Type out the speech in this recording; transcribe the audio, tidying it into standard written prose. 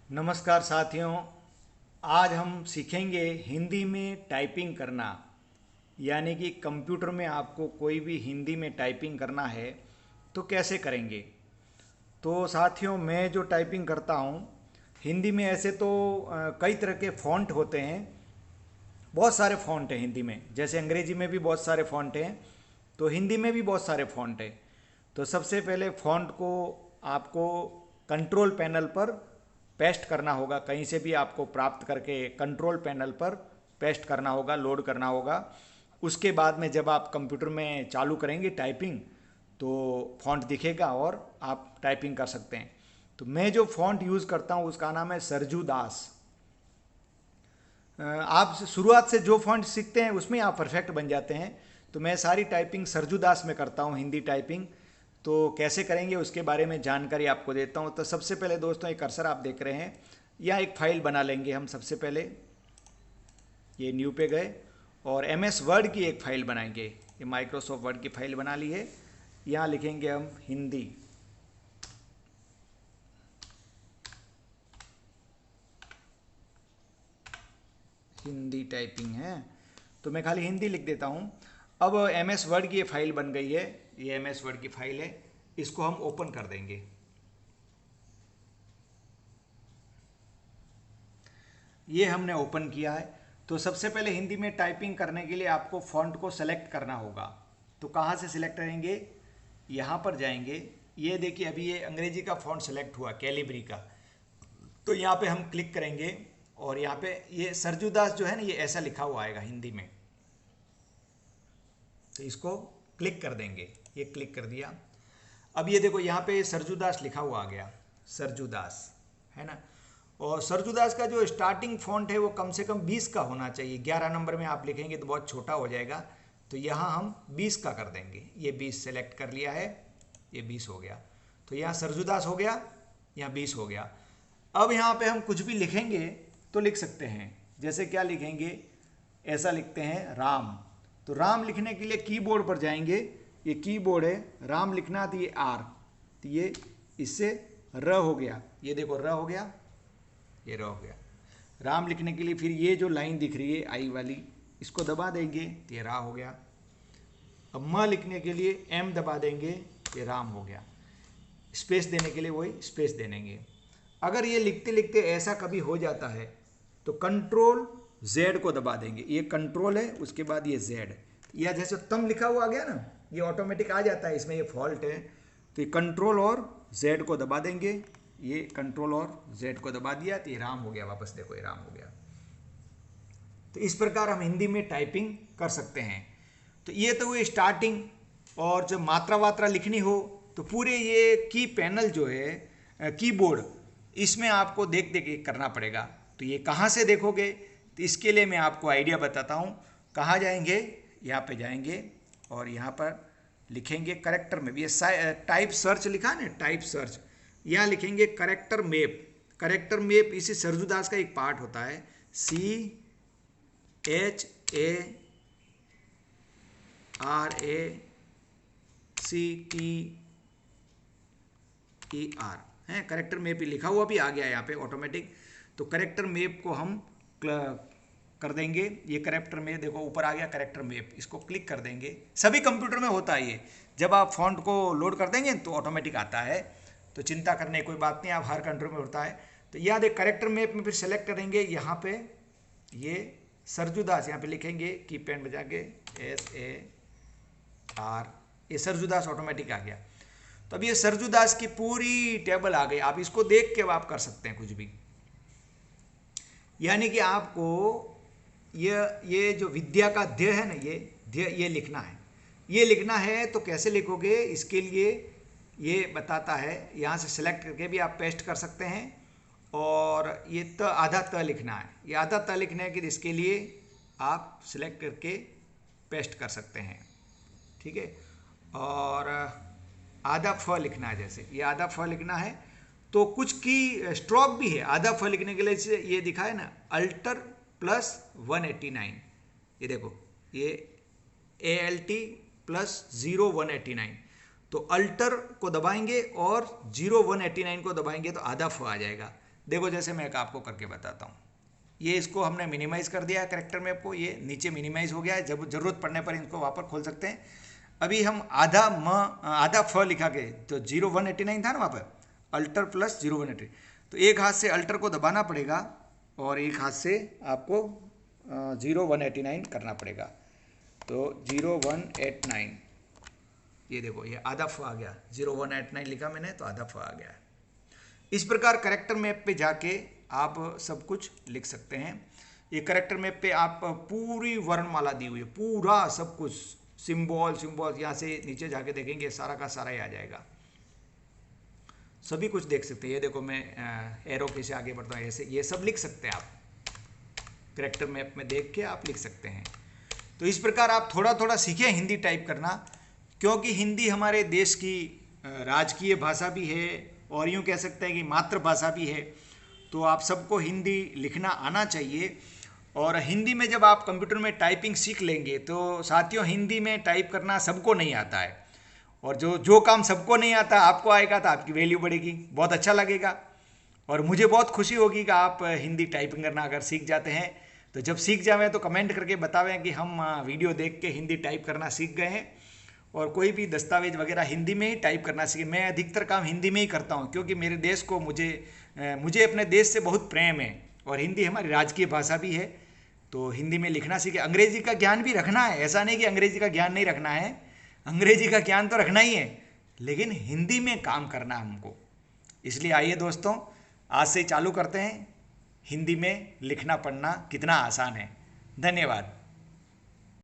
नमस्कार साथियों। आज हम सीखेंगे हिंदी में टाइपिंग करना। यानी कि कंप्यूटर में आपको कोई भी हिंदी में टाइपिंग करना है तो कैसे करेंगे। तो साथियों, मैं जो टाइपिंग करता हूँ हिंदी में, ऐसे तो कई तरह के फ़ॉन्ट होते हैं। बहुत सारे फ़ॉन्ट हैं हिंदी में, जैसे अंग्रेजी में भी बहुत सारे फ़ॉन्ट हैं, तो हिंदी में भी बहुत सारे फ़ॉन्ट हैं। तो सबसे पहले फ़ॉन्ट को आपको कंट्रोल पैनल पर पेस्ट करना होगा। कहीं से भी आपको प्राप्त करके कंट्रोल पैनल पर पेस्ट करना होगा, लोड करना होगा। उसके बाद में जब आप कंप्यूटर में चालू करेंगे टाइपिंग, तो फ़ॉन्ट दिखेगा और आप टाइपिंग कर सकते हैं। तो मैं जो फ़ॉन्ट यूज़ करता हूँ उसका नाम है सरजू दास। आप शुरुआत से जो फॉन्ट सीखते हैं उसमें आप परफेक्ट बन जाते हैं। तो मैं सारी टाइपिंग सरजूदास में करता हूँ, हिंदी टाइपिंग। तो कैसे करेंगे उसके बारे में जानकारी आपको देता हूँ। तो सबसे पहले दोस्तों, एक कर्सर आप देख रहे हैं, यहाँ एक फ़ाइल बना लेंगे हम। सबसे पहले ये न्यू पे गए और MS वर्ड की एक फ़ाइल बनाएंगे। ये माइक्रोसॉफ्ट वर्ड की फ़ाइल बना ली है। यहाँ लिखेंगे हम हिंदी। हिंदी टाइपिंग है तो मैं खाली हिंदी लिख देता हूँ। अब MS वर्ड की ये फाइल बन गई है। ये MS वर्ड की फाइल है, इसको हम ओपन कर देंगे। ये हमने ओपन किया है। तो सबसे पहले हिंदी में टाइपिंग करने के लिए आपको फ़ॉन्ट को सेलेक्ट करना होगा। तो कहाँ से सिलेक्ट करेंगे? यहाँ पर जाएंगे। ये देखिए, अभी ये अंग्रेजी का फ़ॉन्ट सेलेक्ट हुआ, कैलिब्री का। तो यहाँ पे हम क्लिक करेंगे और यहाँ पे ये सरजूदास जो है ना, ये ऐसा लिखा हुआ आएगा हिंदी में। तो इसको क्लिक कर देंगे। ये क्लिक कर दिया। अब ये देखो, यहाँ पे सरजूदास लिखा हुआ आ गया, सरजूदास, है ना। और सरजूदास का जो स्टार्टिंग फॉन्ट है वो कम से कम 20 का होना चाहिए। 11 नंबर में आप लिखेंगे तो बहुत छोटा हो जाएगा। तो यहाँ हम 20 का कर देंगे। ये 20 सेलेक्ट कर लिया है, ये 20 हो गया। तो यहाँ सरजूदास हो गया, यहाँ 20 हो गया। अब यहाँ पे हम कुछ भी लिखेंगे तो लिख सकते हैं। जैसे क्या लिखेंगे? ऐसा लिखते हैं राम। तो राम लिखने के लिए कीबोर्ड पर जाएंगे। ये कीबोर्ड है, राम लिखना तो ये R, तो ये इससे र हो गया। ये देखो र हो गया, ये र हो गया। राम लिखने के लिए फिर ये जो लाइन दिख रही है आई वाली, इसको दबा देंगे तो ये रा हो गया। अब म लिखने के लिए M दबा देंगे, ये राम हो गया। स्पेस देने के लिए वही स्पेस दे देंगे। अगर ये लिखते लिखते ऐसा कभी हो जाता है तो कंट्रोल Z को दबा देंगे। ये कंट्रोल है, उसके बाद ये Z, या जैसे तम लिखा हुआ आ गया ना, ये ऑटोमेटिक आ जाता है, इसमें ये फॉल्ट है। तो ये कंट्रोल और Z को दबा देंगे। ये कंट्रोल और Z को दबा दिया तो ये राम हो गया। वापस देखो, ये राम हो गया। तो इस प्रकार हम हिंदी में टाइपिंग कर सकते हैं। तो ये तो हुई स्टार्टिंग। और जब मात्रा वात्रा लिखनी हो तो पूरे ये की पैनल जो है, कीबोर्ड, इसमें आपको देख देख के करना पड़ेगा। तो ये कहाँ से देखोगे? तो इसके लिए मैं आपको आइडिया बताता हूँ। कहाँ जाएंगे? यहाँ पे जाएंगे और यहाँ पर लिखेंगे करेक्टर में भी, ये टाइप सर्च लिखा है ना, टाइप सर्च, यहाँ लिखेंगे करेक्टर मैप। करेक्टर मैप इसी सरजूदास का एक पार्ट होता है। CHARACTER है। करेक्टर मैप ही लिखा हुआ भी आ गया यहाँ पे ऑटोमेटिक। तो करेक्टर मैप को हम कर देंगे। ये करेक्टर मैप देखो ऊपर आ गया, करेक्टर मैप, इसको क्लिक कर देंगे। सभी कंप्यूटर में होता है ये। जब आप फॉन्ट को लोड कर देंगे तो ऑटोमेटिक आता है, तो चिंता करने की कोई बात नहीं, आप हर कंट्रोल में होता है। तो याद है, करेक्टर मैप में फिर सेलेक्ट करेंगे यहाँ पे ये सरजूदास, यहाँ पे लिखेंगे की पेन बजा के SAR, ये सरजूदास ऑटोमेटिक आ गया। तो अब ये सरजूदास की पूरी टेबल आ गई। आप इसको देख के आप कर सकते हैं कुछ भी। यानी कि आपको ये जो विद्या का ध्येय है ना, ये लिखना है। ये लिखना है तो कैसे लिखोगे? इसके लिए ये बताता है। यहाँ से सेलेक्ट करके भी आप पेस्ट कर सकते हैं। और ये आधा त लिखना है। ये आधा त लिखने के इसके लिए आप सिलेक्ट करके पेस्ट कर सकते हैं, ठीक है। और आधा फ लिखना है, जैसे ये आधा फ लिखना है तो कुछ की स्ट्रोक भी है। आधा फ लिखने के लिए ये दिखा है ना, अल्टर प्लस 189। ये देखो, ये ALT प्लस 0189। तो अल्टर को दबाएंगे और 0189 को दबाएंगे तो आधा फ आ जाएगा। देखो जैसे मैं आपको करके बताता हूँ, ये इसको हमने मिनिमाइज कर दिया है कैरेक्टर मैप को, ये नीचे मिनिमाइज हो गया है, जब ज़रूरत पड़ने पर इनको वापस खोल सकते हैं। अभी हम आधा फ लिखा के, तो 0189 था ना वहाँ पर, अल्टर प्लस 0189, तो एक हाथ से अल्टर को दबाना पड़ेगा और एक हाथ से आपको 0189 करना पड़ेगा। तो 0189, ये देखो ये आधा फ आ गया, 0189 लिखा मैंने तो आधा फ आ गया। इस प्रकार करेक्टर मैप पे जाके आप सब कुछ लिख सकते हैं। ये करेक्टर मैप पे आप पूरी वर्णमाला दी हुई है, पूरा सब कुछ, सिंबल यहाँ से नीचे जाके देखेंगे सारा का सारा ही आ जाएगा, सभी कुछ देख सकते हैं। ये देखो मैं एरो कैसे आगे बढ़ता हूँ, ऐसे ये सब लिख सकते हैं आप, करेक्टर मैप में देख के आप लिख सकते हैं। तो इस प्रकार आप थोड़ा थोड़ा सीखें हिंदी टाइप करना, क्योंकि हिंदी हमारे देश की राजकीय भाषा भी है और यूँ कह सकते हैं कि मातृभाषा भी है। तो आप सबको हिंदी लिखना आना चाहिए। और हिंदी में जब आप कंप्यूटर में टाइपिंग सीख लेंगे तो साथियों, हिंदी में टाइप करना सबको नहीं आता है, और जो काम सबको नहीं आता आपको आएगा तो आपकी वैल्यू बढ़ेगी, बहुत अच्छा लगेगा। और मुझे बहुत खुशी होगी कि आप हिंदी टाइपिंग करना अगर सीख जाते हैं। तो जब सीख जावें तो कमेंट करके बतावें कि हम वीडियो देख के हिंदी टाइप करना सीख गए हैं, और कोई भी दस्तावेज वगैरह हिंदी में ही टाइप करना सीखे। मैं अधिकतर काम हिंदी में ही करता हूँ, क्योंकि मेरे देश को मुझे अपने देश से बहुत प्रेम है, और हिंदी हमारी राजकीय भाषा भी है। तो हिंदी में लिखना सीखे। अंग्रेजी का ज्ञान भी रखना है, ऐसा नहीं कि अंग्रेजी का ज्ञान नहीं रखना है, अंग्रेजी का ज्ञान तो रखना ही है, लेकिन हिंदी में काम करना हमको। इसलिए आइए दोस्तों, आज से चालू करते हैं हिंदी में लिखना पढ़ना कितना आसान है। धन्यवाद।